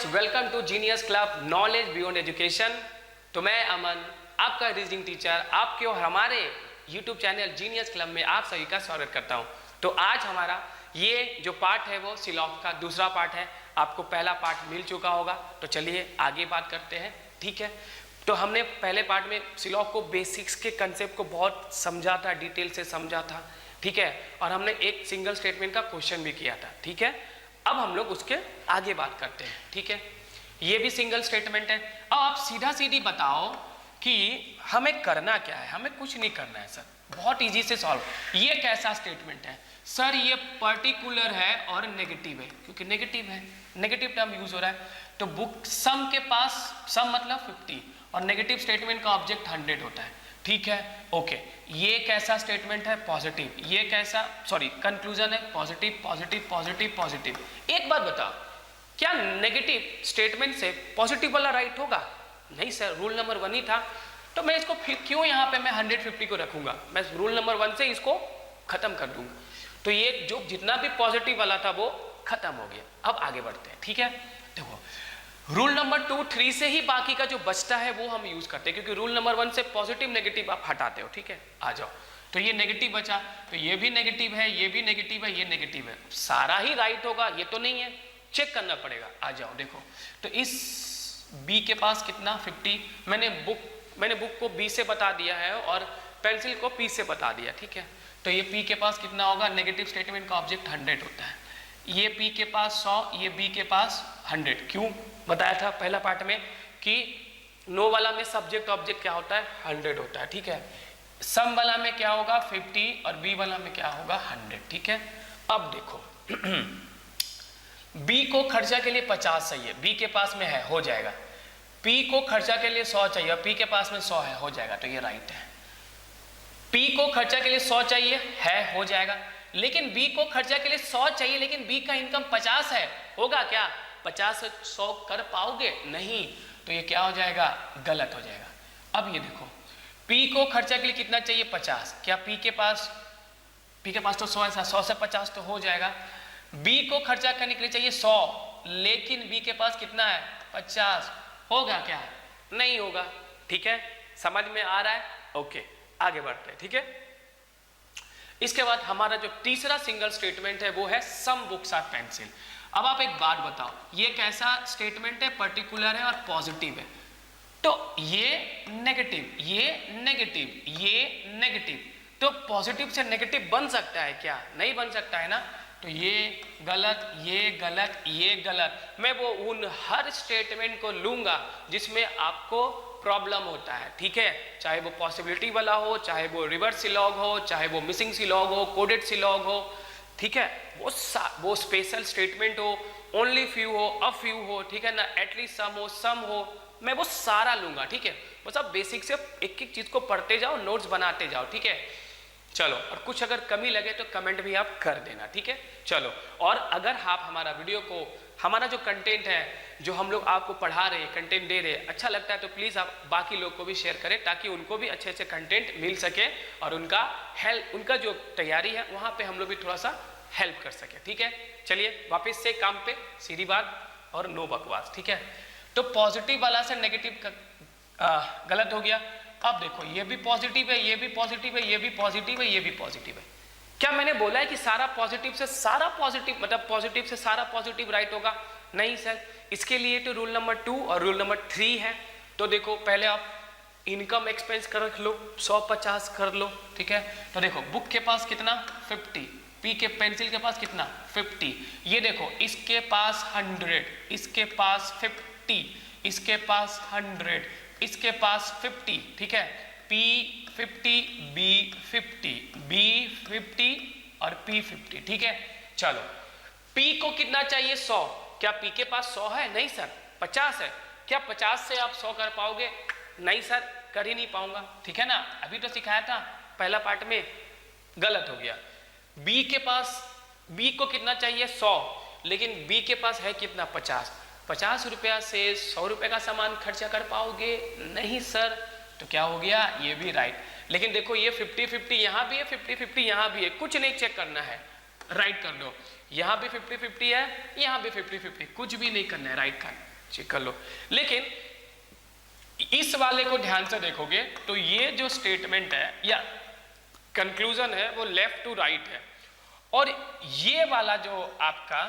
Students, welcome to genius club knowledge beyond education. तो मैं अमन, आपका रीजनिंग टीचर, आपके और हमारे यूट्यूब चैनल जीनियस क्लब में आप सभी का स्वागत करता हूं। तो आज हमारा ये जो पार्ट है वो सिलॉफ का दूसरा पार्ट है। आपको पहला पार्ट मिल चुका होगा, तो चलिए आगे बात करते हैं। ठीक है, तो हमने पहले पार्ट में सिलॉफ को बेसिक्स के कंसेप्ट को बहुत समझा था, डिटेल से समझा था। ठीक है, और हमने एक सिंगल स्टेटमेंट का क्वेश्चन भी किया था। ठीक है, अब हम लोग उसके आगे बात करते हैं। ठीक है, ये भी सिंगल स्टेटमेंट है। अब आप सीधा सीधी बताओ कि हमें करना क्या है। हमें कुछ नहीं करना है सर, बहुत इजी से सॉल्व। ये कैसा स्टेटमेंट है सर? ये पर्टिकुलर है और नेगेटिव है, क्योंकि नेगेटिव है, नेगेटिव टर्म यूज हो रहा है। तो बुक सम के पास सम मतलब 50 और नेगेटिव स्टेटमेंट का ऑब्जेक्ट 100 होता है। ठीक है, ओके। ये कैसा स्टेटमेंट है? पॉजिटिव। ये कैसा, सॉरी, कंक्लूजन है पॉजिटिव पॉजिटिव पॉजिटिव पॉजिटिव। एक बात बताओ, क्या नेगेटिव स्टेटमेंट से पॉजिटिव वाला राइट होगा? नहीं सर, रूल नंबर 1 ही था। तो मैं इसको फिर क्यों यहाँ पे मैं 150 को रखूंगा? मैं रूल नंबर 1 से इसको खत्म कर दूंगा। तो ये जो जितना भी पॉजिटिव वाला था वो खत्म हो गया। अब आगे बढ़ते हैं। ठीक है, देखो रूल नंबर 2, 3 से ही बाकी का जो बचता है वो हम यूज करते हैं, क्योंकि रूल नंबर 1 से पॉजिटिव नेगेटिव आप हटाते हो। ठीक है, आ जाओ। तो ये नेगेटिव बचा, तो ये भी नेगेटिव है, ये भी नेगेटिव है, ये नेगेटिव है। सारा ही राइट होगा ये तो नहीं है, चेक करना पड़ेगा। आ जाओ, देखो। तो इस बी के पास कितना 50, मैंने बुक को बी से बता दिया है और पेंसिल को पी से बता दिया। ठीक है, तो ये पी के पास कितना होगा? नेगेटिव स्टेटमेंट का ऑब्जेक्ट 100 होता है। ये पी के पास 100, ये बी के पास 100। क्यों बताया था पहला पार्ट में कि नो वाला में सब्जेक्ट ऑब्जेक्ट क्या होता है? 100 होता है। ठीक है, सम वाला में क्या होगा? 50 और बी वाला में क्या होगा? 100। ठीक है, अब देखो बी को खर्चा के लिए 50 चाहिए, बी के पास में है, हो जाएगा। पी को खर्चा के लिए 100 चाहिए, पी के पास में 100 है, हो जाएगा। तो ये राइट है। पी को खर्चा के लिए 100 चाहिए है, हो जाएगा। लेकिन बी को खर्चा के लिए 100 चाहिए, लेकिन बी का इनकम 50 है, होगा क्या? 50 से 100 कर पाओगे? नहीं, तो ये क्या हो जाएगा? गलत हो जाएगा। अब ये देखो, पी को खर्चा के लिए कितना चाहिए? 50। क्या पी के पास तो 100 है, 100 से 50 तो हो जाएगा। बी को खर्चा करने के लिए चाहिए 100, लेकिन बी के पास कितना है? 50, होगा क्या? नहीं होगा। ठीक है, समझ में आ रहा है? ओके, आगे बढ़ते हैं। ठीक है, इसके बाद हमारा जो तीसरा सिंगल स्टेटमेंट है वो है सम बुक्स आर पेंसिल। अब आप एक बात बताओ, ये कैसा स्टेटमेंट है? पर्टिकुलर है और पॉजिटिव है। तो ये नेगेटिव, ये नेगेटिव, ये नेगेटिव, तो पॉजिटिव से नेगेटिव बन सकता है क्या? नहीं बन सकता है ना। तो ये गलत, ये गलत, ये गलत। मैं वो उन हर स्टेटमेंट को लूंगा जिसमें आपको प्रॉब्लम होता है। ठीक है, चाहे वो पॉसिबिलिटी वाला हो, चाहे वो रिवर्स सिलॉग हो, चाहे वो मिसिंग सिलॉग हो, कोडेड सिलॉग हो। ठीक है, वो स्पेशल स्टेटमेंट हो, ओनली फ्यू हो, अ फ्यू हो, ठीक है ना, एटलीस्ट सम हो, मैं वो सारा लूंगा। ठीक है, बस आप बेसिक से एक एक चीज को पढ़ते जाओ, नोट्स बनाते जाओ। ठीक है, चलो। और कुछ अगर कमी लगे तो कमेंट भी आप कर देना। ठीक है, चलो। और अगर आप हमारा वीडियो को, हमारा जो कंटेंट है, जो हम लोग आपको पढ़ा रहे हैं, कंटेंट दे रहे हैं, अच्छा लगता है तो प्लीज़ आप बाकी लोग को भी शेयर करें, ताकि उनको भी अच्छे अच्छे कंटेंट मिल सके और उनका जो तैयारी है वहाँ पे हम लोग भी थोड़ा सा हेल्प कर सके। ठीक है, चलिए वापस से काम पे, सीधी बात और नो बकवास। ठीक है, तो पॉजिटिव वाला से नेगेटिव गलत हो गया। अब देखो, ये भी पॉजिटिव है, ये भी पॉजिटिव है, ये भी पॉजिटिव है, ये भी पॉजिटिव है। क्या मैंने बोला है कि सारा पॉजिटिव से सारा पॉजिटिव, मतलब पॉजिटिव से सारा पॉजिटिव राइट होगा? नहीं सर, इसके लिए तो रूल नंबर 2 और रूल नंबर 3 है। तो देखो, पहले आप इनकम एक्सपेंस कर रख लो, 150 कर लो। ठीक है, तो देखो बुक के पास कितना? 50, पी के पेंसिल के पास कितना? 50। ये देखो, इसके पास 100, इसके पास 50, इसके पास 100, इसके पास 50। ठीक है, P 50, B 50, B 50 और P 50। ठीक है, चलो। P को कितना चाहिए? 100। क्या P के पास 100 है? नहीं सर, 50 है। क्या 50 से आप 100 कर पाओगे? नहीं सर, कर ही नहीं पाऊंगा। ठीक है ना, अभी तो सिखाया था पहला पार्ट में, गलत हो गया। B को कितना चाहिए? 100, लेकिन B के पास है कितना? 50। 50 रुपया से 100 रुपये का सामान खर्चा कर पाओगे? नहीं सर। तो क्या हो गया? ये भी राइट। लेकिन देखो, ये 50-50 यहाँ भी है, 50-50 यहाँ भी है, कुछ नहीं चेक करना है, राइट कर लो। यहाँ भी 50-50 है, यहाँ भी 50-50, कुछ भी नहीं करना है, राइट कर। चेक कर लो। लेकिन इस वाले को ध्यान से देखोगे तो ये जो स्टेटमेंट है या कंक्लूजन है वो लेफ्ट टू राइट है, और ये वाला जो आपका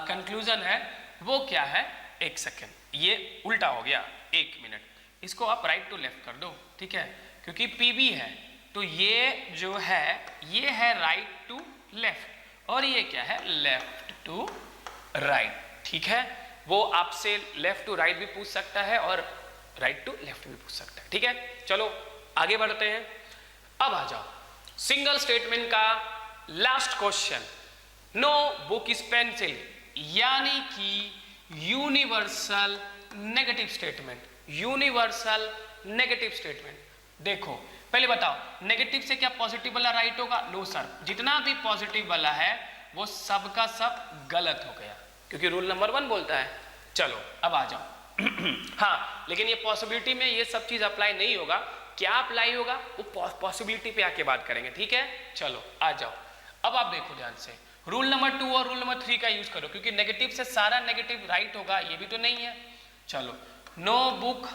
कंक्लूजन है वो क्या है, एक सेकेंड, ये उल्टा हो गया, एक मिनट, इसको आप राइट टू लेफ्ट कर दो, ठीक है, क्योंकि पीबी है तो ये जो है ये है राइट टू लेफ्ट और ये क्या है, लेफ्ट टू राइट, ठीक है। वो आपसे लेफ्ट टू राइट भी पूछ सकता है और राइट टू लेफ्ट भी पूछ सकता है, ठीक है। चलो आगे बढ़ते हैं। अब आ जाओ सिंगल स्टेटमेंट का last question, no book is pencil, यानी कि universal negative statement, universal negative statement. देखो पहले बताओ नेगेटिव से क्या पॉजिटिव वाला राइट होगा, नो सर, जितना भी पॉजिटिव वाला है वो सब का सब गलत हो गया, क्योंकि रूल नंबर 1 बोलता है। चलो अब आ जाओ हाँ, लेकिन ये पॉसिबिलिटी में ये सब चीज अप्लाई नहीं होगा, क्या अप्लाई होगा वो पॉसिबिलिटी पे आके बात करेंगे, ठीक है। चलो आ जाओ, अब आप देखो ध्यान से, रूल नंबर 2 और रूल नंबर 3 का यूज करो, क्योंकि नेगेटिव से सारा नेगेटिव राइट होगा ये भी तो नहीं है। चलो, नो बुक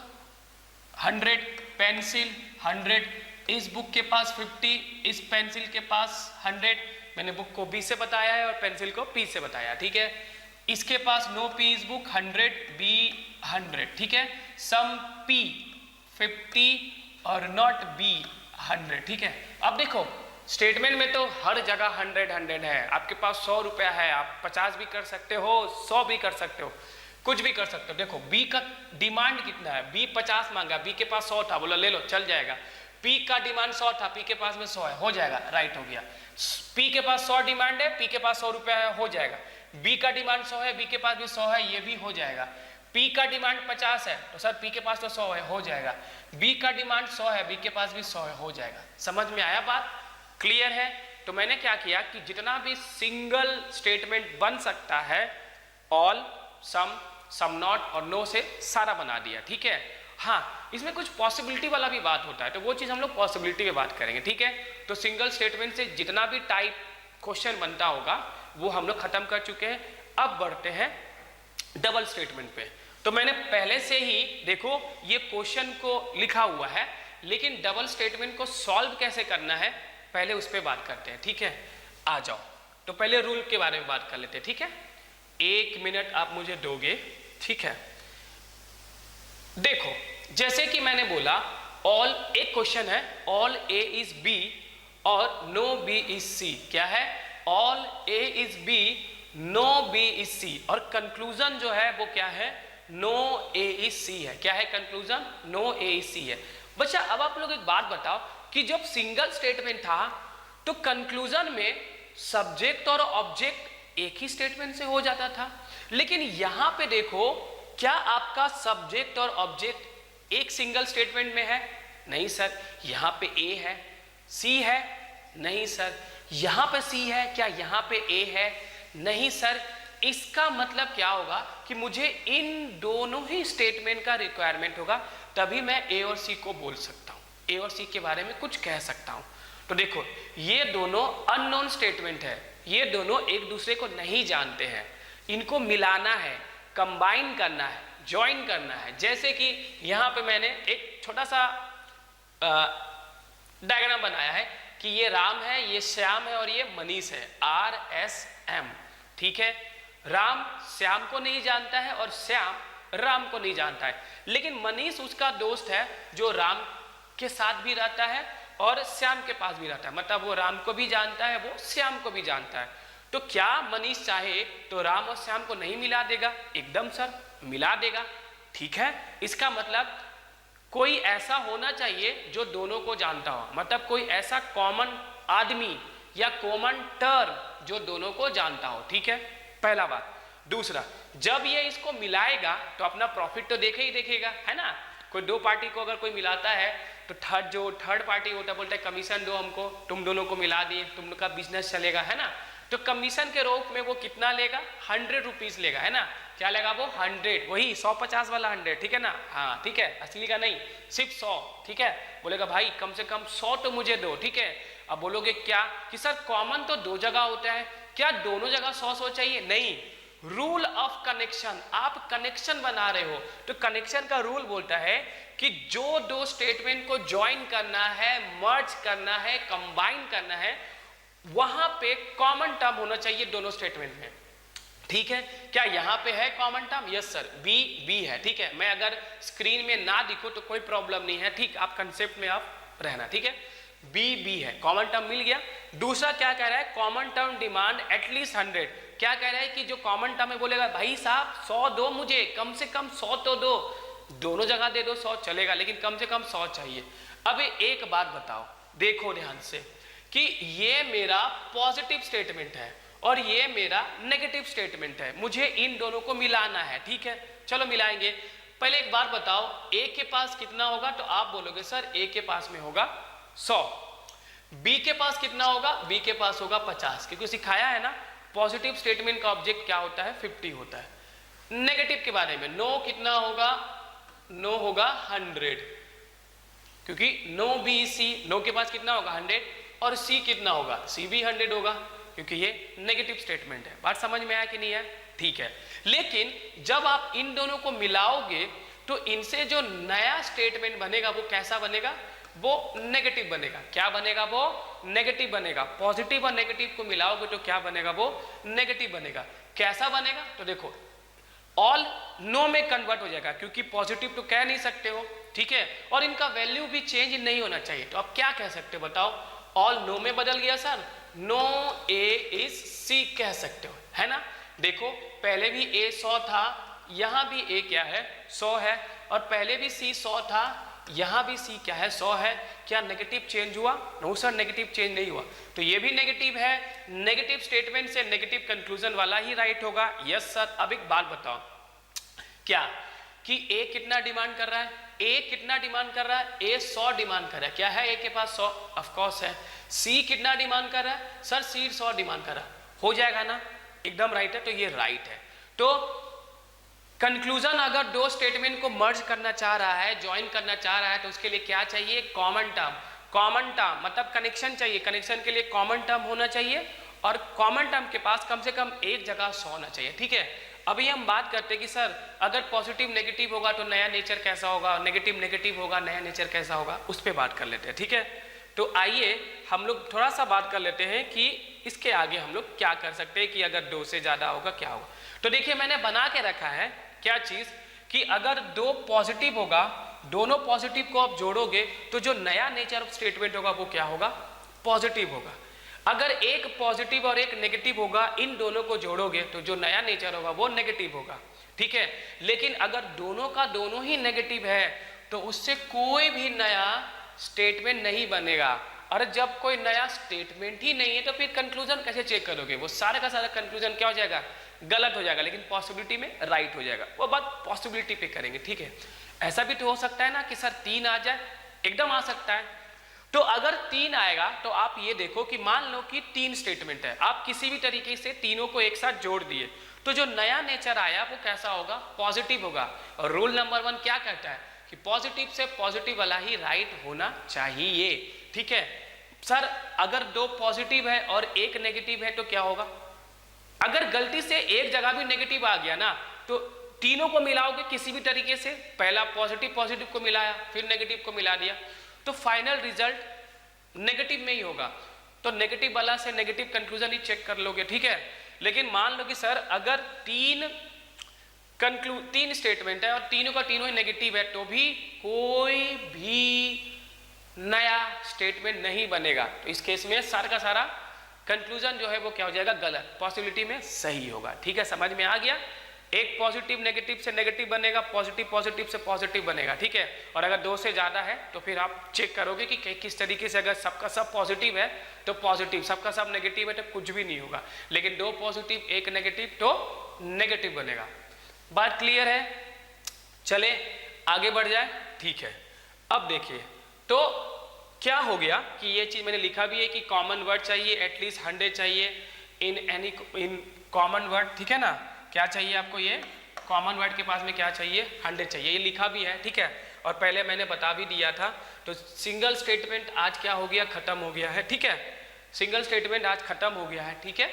100, पेंसिल 100, इस बुक के पास 50, इस पेंसिल के पास 100, मैंने बुक को बी से बताया है और पेंसिल को पी से बताया, ठीक है। इसके पास नो पी इस बुक 100, बी 100, ठीक है। सम पी 50 और नॉट बी 100, ठीक है। अब देखो स्टेटमेंट में तो हर जगह 100 है, आपके पास 100 रुपया है, आप 50 भी कर सकते हो, 100 भी कर सकते हो, कुछ भी कर सकते हो। देखो बी का डिमांड कितना है, बी 50 मांगा, बी के पास 100 था, बोला ले लो चल जाएगा। पी का डिमांड 100 था, पी के पास में 100 है, हो जाएगा, राइट हो गया। पी के पास 100 डिमांड है, पी के पास 100 रुपया है, हो जाएगा। बी का डिमांड 100 है, बी के पास भी 100 है, ये भी हो जाएगा। पी का डिमांड 50 है तो सर पी के पास तो 100 है, हो जाएगा। बी का डिमांड 100 है, बी के पास भी 100 है, हो जाएगा। समझ में आया बात, क्लियर है। तो मैंने क्या किया कि जितना भी सिंगल स्टेटमेंट बन सकता है, ऑल, सम नॉट और नो से सारा बना दिया, ठीक है। हाँ, इसमें कुछ पॉसिबिलिटी वाला भी बात होता है, तो वो चीज हम लोग पॉसिबिलिटी पे बात करेंगे, ठीक है। तो सिंगल स्टेटमेंट से जितना भी टाइप क्वेश्चन बनता होगा वो हम लोग खत्म कर चुके हैं। अब बढ़ते हैं डबल स्टेटमेंट पे। तो मैंने पहले से ही देखो ये क्वेश्चन को लिखा हुआ है, लेकिन डबल स्टेटमेंट को सॉल्व कैसे करना है पहले उस पर बात करते हैं, ठीक है। आ जाओ, तो पहले रूल के बारे में बात कर लेते हैं, ठीक है। 1 मिनट आप मुझे दोगे, ठीक है। देखो जैसे कि मैंने बोला ऑल, एक क्वेश्चन है ऑल ए इज बी और नो बी इज सी, क्या है, all A is B, no B is C, और कंक्लूजन जो है वो क्या है, नो ए इज सी है। क्या है conclusion, no A is C है। बच्चा अब आप लोग एक बात बताओ कि जब सिंगल स्टेटमेंट था तो कंक्लूजन में सब्जेक्ट और ऑब्जेक्ट एक ही स्टेटमेंट से हो जाता था, लेकिन यहां पे देखो क्या आपका सब्जेक्ट और ऑब्जेक्ट एक सिंगल स्टेटमेंट में है, नहीं सर। यहां पे ए है, सी है, नहीं सर। यहां पे सी है, क्या यहां पे ए है, नहीं सर। इसका मतलब क्या होगा कि मुझे इन दोनों ही स्टेटमेंट का रिक्वायरमेंट होगा, तभी मैं ए और सी को बोल सकता हूं, ए और सी के बारे में कुछ कह सकता हूं। तो देखो ये दोनों अननोन स्टेटमेंट है, ये दोनों एक दूसरे को नहीं जानते हैं, इनको मिलाना है, कंबाइन करना है, ज्वाइन करना है। जैसे कि यहां पे मैंने एक छोटा सा डायग्राम बनाया है कि ये राम है, ये श्याम है और ये मनीष है, RSM, ठीक है। राम श्याम को नहीं जानता है और श्याम राम को नहीं जानता है, लेकिन मनीष उसका दोस्त है जो राम के साथ भी रहता है और श्याम के पास भी रहता है, मतलब वो राम को भी जानता है, वो श्याम को भी जानता है। तो क्या मनीष चाहे तो राम और श्याम को नहीं मिला देगा, एकदम सर मिला देगा, ठीक है। इसका मतलब कोई ऐसा होना चाहिए जो दोनों को जानता हो, मतलब कोई ऐसा कॉमन आदमी या कॉमन टर्म जो दोनों को जानता हो, ठीक है, पहला बात। दूसरा, जब ये इसको मिलाएगा तो अपना प्रॉफिट तो देखे ही देखेगा, है ना। कोई दो पार्टी को अगर कोई मिलाता है तो थर्ड पार्टी होता है, बोलता है कमीशन दो हमको, तुम दोनों को मिला दिए, तुम लोग का बिजनेस चलेगा, है ना। तो कमीशन के रूप में वो कितना लेगा, 100 रुपीज लेगा, है ना। क्या लेगा वो, 100, वही 150 वाला 100, ठीक है ना। हाँ ठीक है, असली का नहीं, सिर्फ 100, ठीक है। बोलेगा भाई कम से कम 100 तो मुझे दो, ठीक है। अब बोलोगे क्या कि सर कॉमन तो 2 जगह होता है, क्या दोनों जगह 100 चाहिए, नहीं, रूल ऑफ कनेक्शन, आप कनेक्शन बना रहे हो तो कनेक्शन का रूल बोलता है कि जो दो स्टेटमेंट को ज्वाइन करना है, मर्ज करना है, कंबाइन करना है, वहां पे कॉमन टर्म होना चाहिए दोनों स्टेटमेंट में। ठीक है, क्या यहां पे है common term? Yes sir, B है। ठीक है, मैं अगर स्क्रीन में ना दिखो तो कोई प्रॉब्लम नहीं है, ठीक, आप कंसेप्ट में आप रहना। ठीक है, बी है, कॉमन टर्म मिल गया। दूसरा क्या कह रहा है? Common term demand at least 100। क्या कह रहा है कि जो कॉमन टर्म है बोलेगा भाई साहब 100 दो, मुझे कम से कम 100 तो दो, दोनों जगह दे दो 100 चलेगा, लेकिन कम से कम 100 चाहिए। अब एक बात बताओ, देखो ध्यान से, कि ये मेरा पॉजिटिव स्टेटमेंट है और ये मेरा नेगेटिव स्टेटमेंट है, मुझे इन दोनों को मिलाना है। ठीक है, चलो मिलाएंगे। पहले एक बार बताओ, ए के पास कितना होगा? तो आप बोलोगे सर ए के पास में होगा 100। बी के पास कितना होगा? बी के पास होगा 50, क्योंकि सिखाया है ना पॉजिटिव स्टेटमेंट का ऑब्जेक्ट क्या होता है? 50 होता है। नेगेटिव के बारे में, नो कितना होगा? नो होगा 100, क्योंकि नो बी सी, नो के पास कितना होगा? 100, और सी कितना होगा? सी भी 100 होगा, क्योंकि ये नेगेटिव स्टेटमेंट है। बात समझ में आया कि नहीं है? ठीक है, लेकिन जब आप इन दोनों को मिलाओगे तो इनसे जो नया स्टेटमेंट बनेगा वो कैसा बनेगा? वो नेगेटिव बनेगा। क्या बनेगा? वो नेगेटिव बनेगा। पॉजिटिव और नेगेटिव को मिलाओगे तो क्या बनेगा? वो नेगेटिव बनेगा। कैसा बनेगा? तो देखो, ऑल नो में कन्वर्ट हो जाएगा, क्योंकि पॉजिटिव तो कह नहीं सकते हो। ठीक है, और इनका वैल्यू भी चेंज नहीं होना चाहिए। तो आप क्या कह सकते हो बताओ? ऑल नो में बदल गया sir, no A is C कह सकते हो, है ना। देखो, पहले भी ए 100 था, यहां भी ए क्या है? 100 है, और पहले भी सी 100 था, यहां भी सी क्या है? 100 है। क्या नेगेटिव चेंज हुआ? नो सर, नेगेटिव चेंज नहीं हुआ। तो ये भी नेगेटिव है, नेगेटिव स्टेटमेंट से नेगेटिव कंक्लूजन वाला ही राइट होगा। Yes sir. अब एक बात बताओ, क्या कि ए कितना डिमांड कर रहा है? ए कितना डिमांड कर रहा है? ए 100 डिमांड कर रहा है। क्या है ए के पास? 100, ऑफ कोर्स है। सी कितना डिमांड कर रहा है? सर सी 100 डिमांड कर रहा है। हो जाएगा ना? एकदम राइट है, तो ये राइट है। तो कंक्लूजन, अगर दो स्टेटमेंट को मर्ज करना चाह रहा है, ज्वाइन करना चाह रहा है, तो उसके लिए क्या चाहिए? Common term. कॉमन टर्म मतलब कनेक्शन चाहिए, कनेक्शन के लिए कॉमन टर्म होना चाहिए, और कॉमन टर्म के पास कम से कम एक जगह 100 होना चाहिए। ठीक है, अभी हम बात करते हैं कि सर अगर पॉजिटिव नेगेटिव होगा तो नया नेचर कैसा होगा, नेगेटिव नेगेटिव होगा नया नेचर कैसा होगा, उस पर बात कर लेते हैं। ठीक है, तो आइए हम लोग थोड़ा सा बात कर लेते हैं कि इसके आगे हम लोग क्या कर सकते हैं, कि अगर 2 से ज़्यादा होगा क्या होगा। तो देखिए, मैंने बना के रखा है क्या चीज़, कि अगर 2 पॉजिटिव होगा, दोनों पॉजिटिव को आप जोड़ोगे तो जो नया नेचर ऑफ स्टेटमेंट होगा वो क्या होगा? पॉजिटिव होगा। अगर एक पॉजिटिव और एक नेगेटिव होगा, इन दोनों को जोड़ोगे तो जो नया नेचर होगा वो नेगेटिव होगा। ठीक है, लेकिन अगर दोनों का दोनों ही नेगेटिव है तो उससे कोई भी नया स्टेटमेंट नहीं बनेगा। और जब कोई नया स्टेटमेंट ही नहीं है तो फिर कंक्लूजन कैसे चेक करोगे? वो सारा का सारा कंक्लूजन क्या हो जाएगा? गलत हो जाएगा, लेकिन पॉसिबिलिटी में राइट हो जाएगा। वो बात पॉसिबिलिटी पे करेंगे। ठीक है, ऐसा भी तो हो सकता है ना कि सर 3 आ जाए, एकदम आ सकता है। तो अगर 3 आएगा तो आप ये देखो कि मान लो कि 3 स्टेटमेंट है, आप किसी भी तरीके से तीनों को एक साथ जोड़ दिए तो जो नया नेचर आया वो कैसा होगा? पॉजिटिव होगा। और रूल नंबर 1 क्या कहता है कि पॉजिटिव से पॉजिटिव वाला ही राइट होना चाहिए। ठीक है, सर अगर 2 पॉजिटिव है और 1 नेगेटिव है तो क्या होगा? अगर गलती से एक जगह भी नेगेटिव आ गया ना तो तीनों को मिलाओगे किसी भी तरीके से, पहला पॉजिटिव पॉजिटिव को मिलाया, फिर नेगेटिव को मिला दिया, तो फाइनल रिजल्ट नेगेटिव में ही होगा। तो नेगेटिव वाला से नेगेटिव कंक्लूजन ही चेक कर लोगे। ठीक है, लेकिन मान लो कि सर अगर 3 स्टेटमेंट है और तीनों का तीनों ही नेगेटिव है तो भी कोई भी नया स्टेटमेंट नहीं बनेगा। तो इस केस में सारा का सारा कंक्लूजन जो है वो क्या हो जाएगा? गलत। पॉसिबिलिटी में सही होगा। ठीक है, समझ में आ गया? एक पॉजिटिव नेगेटिव से नेगेटिव बनेगा, पॉजिटिव पॉजिटिव से पॉजिटिव बनेगा। ठीक है, और अगर 2 से ज़्यादा है तो फिर आप चेक करोगे कि किस तरीके से, अगर सबका सब पॉजिटिव है तो पॉजिटिव, सबका सब नेगेटिव है तो कुछ भी नहीं होगा, लेकिन 2 पॉजिटिव 1 नेगेटिव तो नेगेटिव बनेगा। बात क्लियर है? चले आगे बढ़ जाए। ठीक है, अब देखिए तो क्या हो गया कि ये चीज़ मैंने लिखा भी है कि कॉमन वर्ड चाहिए, एटलीस्ट 100 चाहिए इन कॉमन वर्ड। ठीक है ना, क्या चाहिए आपको? ये कॉमन वर्ड के पास में क्या चाहिए? 100 चाहिए, ये लिखा भी है। ठीक है, और पहले मैंने बता भी दिया था। तो सिंगल स्टेटमेंट आज क्या हो गया? खत्म हो गया है। ठीक है, सिंगल स्टेटमेंट आज खत्म हो गया है। ठीक है,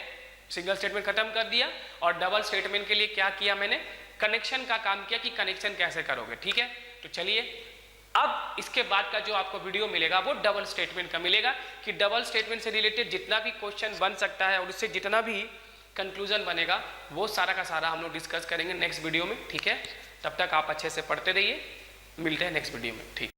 सिंगल स्टेटमेंट खत्म कर दिया और डबल स्टेटमेंट के लिए क्या किया मैंने, कनेक्शन का काम किया कि कनेक्शन कैसे करोगे। ठीक है, तो चलिए अब इसके बाद का जो आपको वीडियो मिलेगा वो डबल स्टेटमेंट का मिलेगा कि डबल स्टेटमेंट से रिलेटेड जितना भी क्वेश्चन बन सकता है और उससे जितना भी कंक्लूजन बनेगा वो सारा का सारा हम लोग डिस्कस करेंगे नेक्स्ट वीडियो में। ठीक है, तब तक आप अच्छे से पढ़ते रहिए, मिलते हैं नेक्स्ट वीडियो में। ठीक।